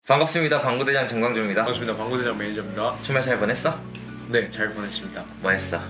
반갑습니다. 방구대장 정광조입니다. 반갑습니다. 방구대장 매니저입니다. 주말 잘 보냈어? 네, 잘 보냈습니다. 뭐 했어?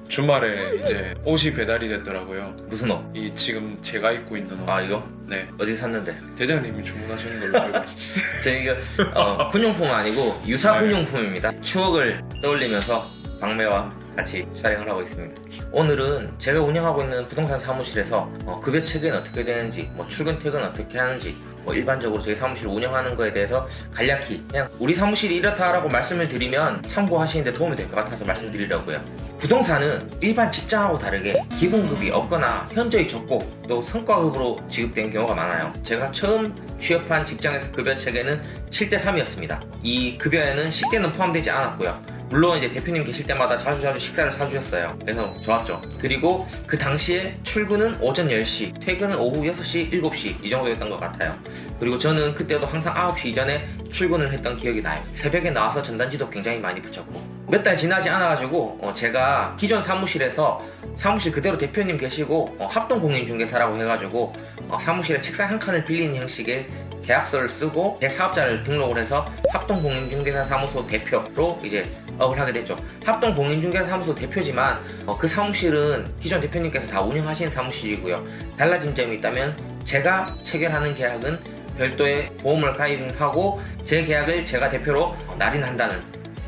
주말에 이제 옷이 배달이 됐더라고요. 무슨 옷? 이 지금 제가 입고 있는 옷. 아 이거? 네. 어디 샀는데? 대장님이 주문하시는 걸로 알고 있습니다. 저 이거 군용품은 아니고 유사 군용품입니다. 추억을 떠올리면서 방매와 같이 촬영을 하고 있습니다. 오늘은 제가 운영하고 있는 부동산 사무실에서 급여 체계는 어떻게 되는지, 뭐 출근 퇴근 어떻게 하는지, 뭐 일반적으로 저희 사무실 운영하는 거에 대해서 간략히 그냥 우리 사무실이 이렇다라고 말씀을 드리면 참고하시는데 도움이 될 것 같아서 말씀드리려고요. 부동산은 일반 직장하고 다르게 기본급이 없거나 현저히 적고 또 성과급으로 지급되는 경우가 많아요. 제가 처음 취업한 직장에서 급여 체계는 7대3이었습니다. 이 급여에는 식대는 포함되지 않았고요. 물론 이제 대표님 계실 때마다 자주 식사를 사주셨어요. 그래서 좋았죠. 그리고 그 당시에 출근은 오전 10시, 퇴근은 오후 6시, 7시 이 정도였던 것 같아요. 그리고 저는 그때도 항상 9시 이전에 출근을 했던 기억이 나요. 새벽에 나와서 전단지도 굉장히 많이 붙였고 몇 달 지나지 않아가지고 제가 기존 사무실에서 사무실 그대로 대표님 계시고 합동공인중개사라고 해가지고 사무실에 책상 한 칸을 빌리는 형식의 계약서를 쓰고 제 사업자를 등록을 해서 합동공인중개사 사무소 대표로 이제 업을 하게 됐죠. 합동공인중개사 사무소 대표지만 그 사무실은 기존 대표님께서 다 운영하시는 사무실이고요. 달라진 점이 있다면 제가 체결하는 계약은 별도의 보험을 가입하고 제 계약을 제가 대표로 날인한다는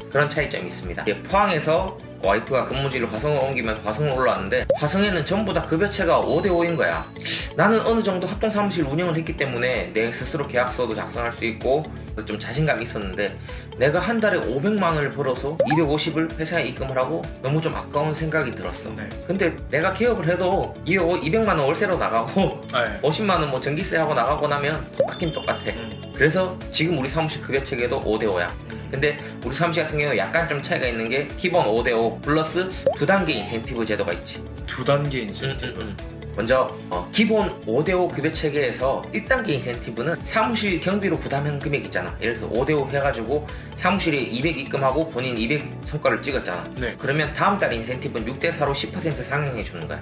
그런 차이점이 있습니다. 포항에서 와이프가 근무지를 화성으로 옮기면서 화성으로 올라왔는데 화성에는 전부 다 급여체가 5대5인 거야. 나는 어느 정도 합동사무실 운영을 했기 때문에 내 스스로 계약서도 작성할 수 있고 좀 자신감이 있었는데 내가 한 달에 500만 원을 벌어서 250을 회사에 입금을 하고 너무 좀 아까운 생각이 들었어. 네. 근데 내가 개업을 해도 200만 원 월세로 나가고 네. 50만 원 뭐 전기세 하고 나가고 나면 똑같긴 똑같아. 그래서 지금 우리 사무실 급여체계도 5대5야. 근데 우리 사무실 같은 경우는 약간 좀 차이가 있는 게 기본 5대5 플러스 2단계 인센티브 제도가 있지. 2단계 인센티브. 먼저 기본 5대5 급여 체계에서 1단계 인센티브는 사무실 경비로 부담한 금액 있잖아. 예를 들어서 5대5 해가지고 사무실에 200 입금하고 본인 200 성과를 찍었잖아. 네. 그러면 다음 달 인센티브는 6대4로 10% 상향해 주는 거야.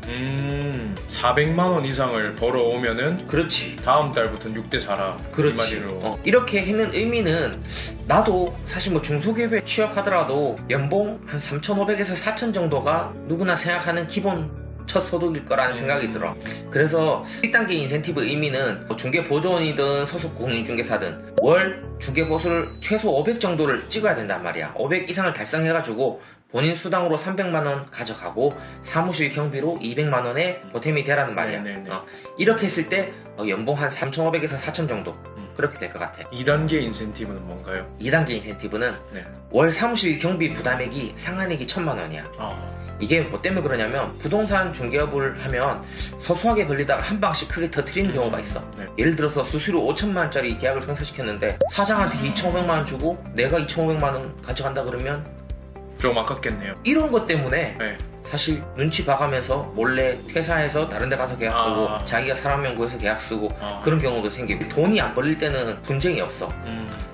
400만 원 이상을 벌어오면은 그렇지. 다음 달부터는 6대4라. 그렇지. 이렇게 했는 의미는 나도 사실 뭐 중소기업에 취업하더라도 연봉 한 3,500에서 4,000 정도가 누구나 생각하는 기본 첫 소득일 거라는 생각이 들어. 그래서 1단계 인센티브 의미는 중개보조원이든 소속 공인중개사든 월 중개보수를 최소 500 정도를 찍어야 된단 말이야. 500 이상을 달성해가지고 본인 수당으로 300만 원 가져가고 사무실 경비로 200만 원에 보탬이 되라는 말이야. 이렇게 했을 때 연봉 한 3,500에서 4,000 정도 그렇게 될 것 같아. 2단계 인센티브는 뭔가요? 2단계 인센티브는 월 사무실 경비 부담액이 상한액이 1,000만 원이야. 이게 뭐 때문에 그러냐면 부동산 중개업을 하면 소소하게 벌리다가 한 방씩 크게 터트리는 경우가 있어. 예를 들어서 수수료 5천만 원짜리 계약을 성사시켰는데 사장한테 2,500만 원 주고 내가 2,500만 원 가져간다 그러면 좀 아깝겠네요. 이런 것 때문에 사실 눈치 봐가면서 몰래 퇴사해서 다른 데 가서 계약 쓰고 자기가 사람명 구해서 계약 쓰고 그런 경우도 생기고 돈이 안 벌릴 때는 분쟁이 없어.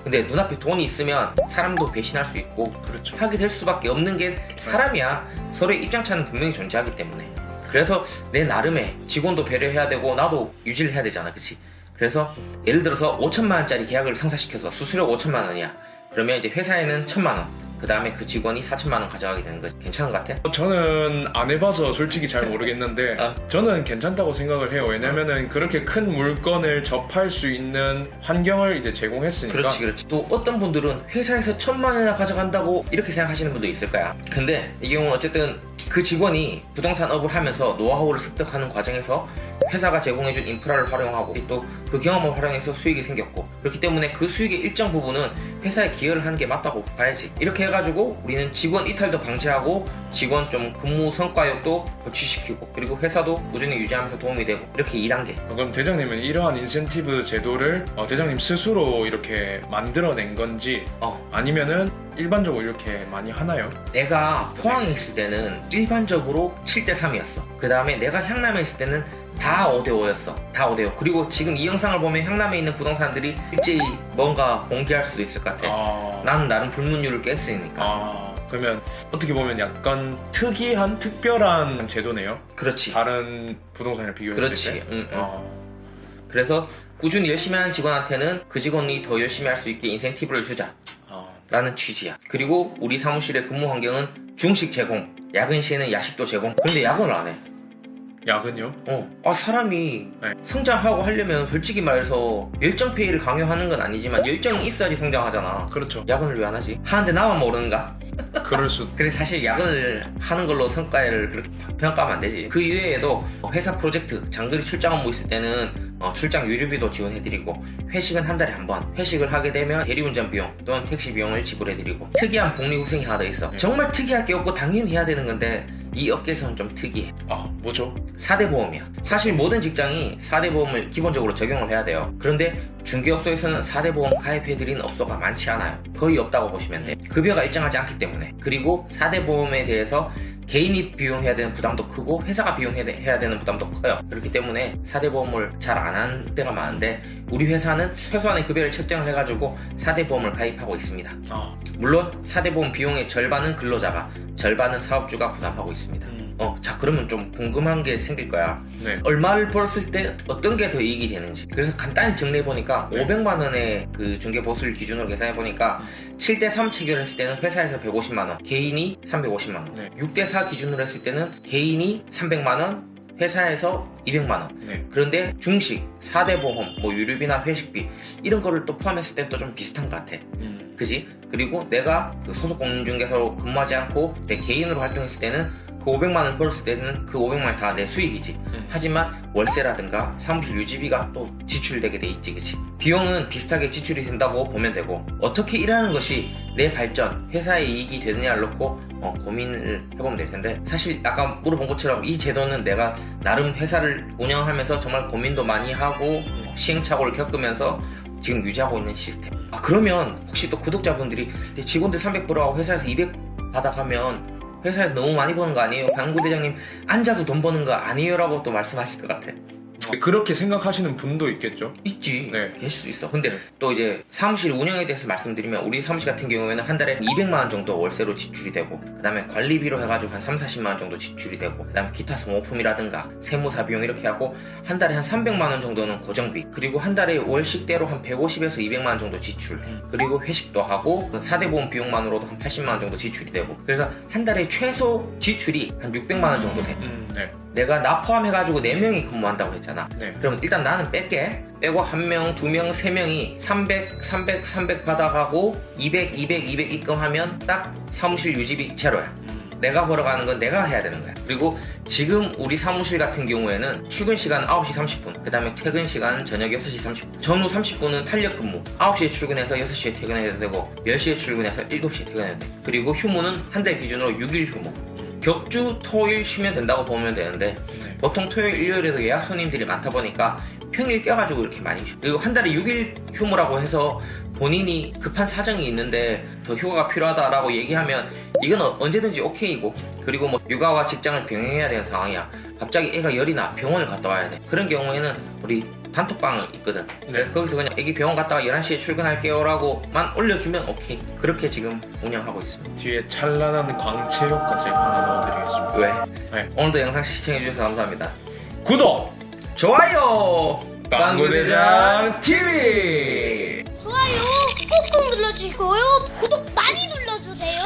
근데 눈앞에 돈이 있으면 사람도 배신할 수 있고 그렇죠. 하게 될 수밖에 없는 게 사람이야. 서로의 입장차는 분명히 존재하기 때문에. 그래서 내 나름의 직원도 배려해야 되고 나도 유지를 해야 되잖아. 그치? 그래서 예를 들어서 5천만 원짜리 계약을 성사시켜서 수수료 5천만 원이야. 그러면 이제 회사에는 1,000만 원. 그 다음에 그 직원이 4천만 원 가져가게 되는 거지. 괜찮은 것 같아? 저는 안 해봐서 솔직히 잘 모르겠는데 저는 괜찮다고 생각을 해요. 왜냐면은 그렇게 큰 물건을 접할 수 있는 환경을 이제 제공했으니까. 그렇지. 또 어떤 분들은 회사에서 1,000만 원이나 가져간다고 이렇게 생각하시는 분도 있을 거야. 근데 이 경우는 어쨌든 그 직원이 부동산업을 하면서 노하우를 습득하는 과정에서 회사가 제공해준 인프라를 활용하고 또 그 경험을 활용해서 수익이 생겼고 그렇기 때문에 그 수익의 일정 부분은 회사에 기여를 하는 게 맞다고 봐야지. 이렇게 해가지고 우리는 직원 이탈도 방지하고 직원 좀 근무 성과욕도 고취시키고 그리고 회사도 꾸준히 유지하면서 도움이 되고 이렇게 2단계. 그럼 대장님은 이러한 인센티브 제도를 대장님 스스로 이렇게 만들어낸 건지 아니면은 일반적으로 이렇게 많이 하나요? 내가 포항에 있을 때는 일반적으로 7대3이었어. 그 다음에 내가 향남에 있을 때는 다 5대5였어. 다 5대5. 그리고 지금 이 영상을 보면 향남에 있는 부동산들이 일제히 뭔가 공개할 수도 있을 것 같아. 나는 나름 불문율을 깼으니까. 그러면 어떻게 보면 약간 특이한 특별한 제도네요. 그렇지. 다른 부동산을 비교했을 때. 그래서 꾸준히 열심히 하는 직원한테는 그 직원이 더 열심히 할 수 있게 인센티브를 주자 라는 취지야. 그리고 우리 사무실의 근무 환경은 중식 제공, 야근 시에는 야식도 제공. 근데 야근을 안 해. 야근요? 사람이 네. 성장하고 하려면 솔직히 말해서 열정페이를 강요하는 건 아니지만 열정이 있어야지 성장하잖아. 그렇죠. 야근을 왜 안 하지? 하는데 나만 모르는가? 그럴 수. 그래 사실 야근을 하는 걸로 성과를 그렇게 평가하면 안 되지. 그 이외에도 회사 프로젝트, 장거리 출장 업무 있을 때는 출장 유류비도 지원해드리고, 회식은 한 달에 한 번, 회식을 하게 되면 대리운전 비용 또는 택시 비용을 지불해드리고, 특이한 복리후생이 하나 더 있어. 정말 특이할 게 없고 당연히 해야 되는 건데 이 업계에서는 좀 특이해. 뭐죠? 4대 보험이야. 사실 모든 직장이 4대 보험을 기본적으로 적용을 해야 돼요. 그런데 중개업소에서는 4대 보험 가입해드리는 업소가 많지 않아요. 거의 없다고 보시면 돼. 급여가 일정하지 않기 때문에. 그리고 4대 보험에 대해서 개인이 비용해야 되는 부담도 크고 회사가 비용해야 되는 부담도 커요. 그렇기 때문에 4대 보험을 잘 안 하는 때가 많은데, 우리 회사는 최소한의 급여를 책정을 해가지고 4대 보험을 가입하고 있습니다. 물론 4대 보험 비용의 절반은 근로자가, 절반은 사업주가 부담하고 있습니다. 자, 그러면 좀 궁금한 게 생길 거야. 네. 얼마를 벌었을 때 어떤 게 더 이익이 되는지. 그래서 간단히 정리해보니까 500만 원의 그 중개 보수를 기준으로 계산해보니까 7대3 체결했을 때는 회사에서 150만 원, 개인이 350만 원. 네. 6대4 기준으로 했을 때는 개인이 300만 원, 회사에서 200만 원. 네. 그런데 중식, 4대 보험, 뭐 유류비나 회식비 이런 거를 또 포함했을 때는 또 좀 비슷한 것 같아. 그지? 그리고 내가 그 소속 공인중개사로 근무하지 않고 내 개인으로 활동했을 때는 그 500만 원 벌었을 때는 그 500만 원 다 내 수익이지. 하지만 월세라든가 사무실 유지비가 또 지출되게 돼 있지, 그치? 비용은 비슷하게 지출이 된다고 보면 되고, 어떻게 일하는 것이 내 발전, 회사의 이익이 되느냐를 놓고 고민을 해보면 될 텐데, 사실 아까 물어본 것처럼 이 제도는 내가 나름 회사를 운영하면서 정말 고민도 많이 하고 시행착오를 겪으면서 지금 유지하고 있는 시스템. 그러면 혹시 또 구독자분들이 직원들 300 벌어가고 회사에서 200 받아가면 회사에서 너무 많이 버는 거 아니에요? 방구대장님 앉아서 돈 버는 거 아니에요? 라고 또 말씀하실 것 같아. 그렇게 생각하시는 분도 있겠죠? 있지. 네. 계실 수 있어. 근데 네. 또 이제 사무실 운영에 대해서 말씀드리면, 우리 사무실 같은 경우에는 한 달에 200만 원 정도 월세로 지출이 되고, 그 다음에 관리비로 해가지고 한 30-40만 원 정도 지출이 되고, 그 다음에 기타 소모품이라든가 세무사 비용 이렇게 하고 한 달에 한 300만 원 정도는 고정비, 그리고 한 달에 월식대로 한 150에서 200만 원 정도 지출, 그리고 회식도 하고 4대 보험 비용만으로도 한 80만 원 정도 지출이 되고, 그래서 한 달에 최소 지출이 한 600만 원 정도 돼. 네. 내가 나 포함해가지고 4명이 근무한다고 했잖아. 네. 그러면 일단 나는 뺄게. 빼고 1명, 2명, 3명이 300, 300, 300 받아가고 200, 200, 200 입금하면 딱 사무실 유지비 제로야. 내가 벌어가는 건 내가 해야 되는 거야. 그리고 지금 우리 사무실 같은 경우에는 출근 시간은 9시 30분, 그 다음에 퇴근 시간은 저녁 6시 30분, 전후 30분은 탄력 근무, 9시에 출근해서 6시에 퇴근해야 되고 10시에 출근해서 7시에 퇴근해야 돼. 그리고 휴무는 한 달 기준으로 6일 휴무. 격주 토일 쉬면 된다고 보면 되는데, 보통 토요일, 일요일에도 예약 손님들이 많다 보니까 평일 껴가지고 이렇게 많이 쉬어. 그리고 한 달에 6일 휴무라고 해서 본인이 급한 사정이 있는데 더 휴가가 필요하다라고 얘기하면 이건 언제든지 오케이고, 그리고 뭐 육아와 직장을 병행해야 되는 상황이야. 갑자기 애가 열이 나 병원을 갔다 와야 돼. 그런 경우에는 우리 단톡방이 있거든. 그래서 거기서 그냥 애기 병원 갔다가 11시에 출근할게요 라고만 올려주면 오케이. 그렇게 지금 운영하고 있습니다. 뒤에 찬란한 광채 효과 제가 하나 넣어드리겠습니다. 왜? 네. 오늘도 영상 시청해주셔서 감사합니다. 구독! 좋아요! 빵구대장 TV! 좋아요 꾹꾹 눌러주시고요. 구독 많이 눌러주세요.